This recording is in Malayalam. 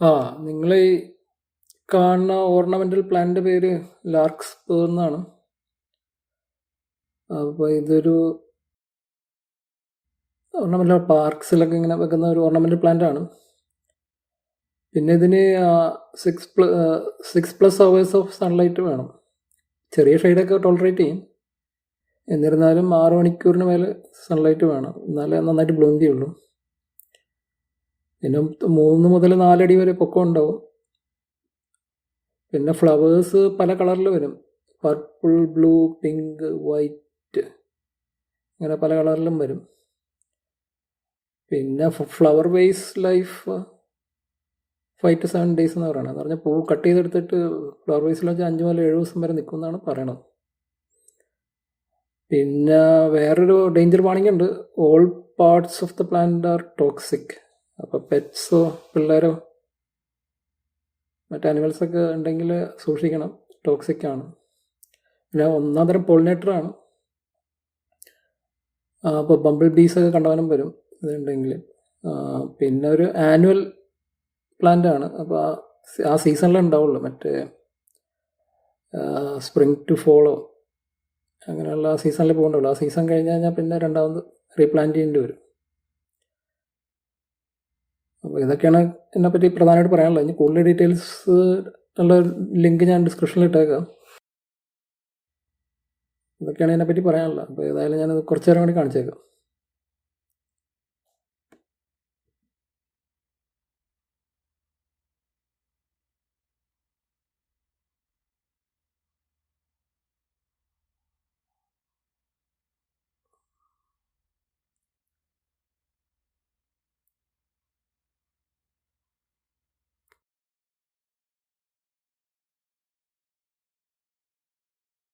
ആ നിങ്ങൾ ഈ കാണുന്ന ഓർണമെന്റൽ പ്ലാന്റിന്റെ പേര് ലാർക്സ്പർ എന്നാണ്. അപ്പോൾ ഇതൊരു ഓർണമെന്റൽ പാർക്സിലൊക്കെ ഇങ്ങനെ വെക്കുന്ന ഒരു ഓർണമെന്റൽ പ്ലാന്റ് ആണ്. പിന്നെ ഇതിന് 6+ അവേഴ്സ് ഓഫ് സൺലൈറ്റ് വേണം. ചെറിയ ഷെയ്ഡൊക്കെ ടോളറേറ്റ് ചെയ്യും, എന്നിരുന്നാലും 6 മണിക്കൂറിന് മേലെ സൺലൈറ്റ് വേണം, എന്നാലേ നന്നായിട്ട് ബ്ലൂം ചെയ്യുള്ളൂ. പിന്നെ 3 മുതൽ 4 അടി വരെ പൊക്കം ഉണ്ടാവും. പിന്നെ ഫ്ലവേഴ്സ് പല കളറിൽ വരും, പർപ്പിൾ, ബ്ലൂ, പിങ്ക്, വൈറ്റ്, ഇങ്ങനെ പല കളറിലും വരും. പിന്നെ flower base life 5 to 7 days എന്ന് പറയണത്. എന്ന് പറഞ്ഞാൽ പൂ കട്ട് ചെയ്തെടുത്തിട്ട് ഫ്ലവർ ബേസിൽ വെച്ചാൽ 5 മുതൽ 7 ദിവസം വരെ നിൽക്കും എന്നാണ് പറയണത്. പിന്നെ വേറൊരു ഡേഞ്ചർ വാണിംഗ് ഉണ്ട്, all parts of the plant are toxic. അപ്പോൾ പെറ്റ്സോ പിള്ളേരോ മറ്റ് ആനിമൽസൊക്കെ ഉണ്ടെങ്കിൽ സൂക്ഷിക്കണം, ടോക്സിക് ആണ്. പിന്നെ ഒന്നാം തരം പോളിനേറ്ററാണ്. അപ്പോൾ ബംബിൾ ബീസൊക്കെ കണ്ടവനും വരും ഇതുണ്ടെങ്കിൽ. പിന്നെ ഒരു ആനുവൽ പ്ലാന്റ് ആണ്, അപ്പോൾ ആ സീസണിലേ ഉണ്ടാവുള്ളൂ. മറ്റേ സ്പ്രിങ് ടു ഫോളോ അങ്ങനെയുള്ള സീസണിൽ പോകണ്ടുള്ളൂ. ആ സീസൺ കഴിഞ്ഞ് കഴിഞ്ഞാൽ പിന്നെ രണ്ടാമത് റീപ്ലാന്റ് ചെയ്യേണ്ടി വരും. അപ്പോൾ ഇതൊക്കെയാണ് ഇതിനെപ്പറ്റി പ്രധാനമായിട്ട് പറയാനുള്ളത്. ഇനി കൂടുതൽ ഡീറ്റെയിൽസ് ഉള്ള ലിങ്ക് ഞാൻ ഡിസ്ക്രിപ്ഷനിൽ ഇട്ടേക്കാം. ഇതൊക്കെയാണ് ഇതിനെപ്പറ്റി പറയാനുള്ളത്. അപ്പോൾ ഏതായാലും ഞാനത് കുറച്ച് നേരം കൂടി കാണിച്ചേക്കാം.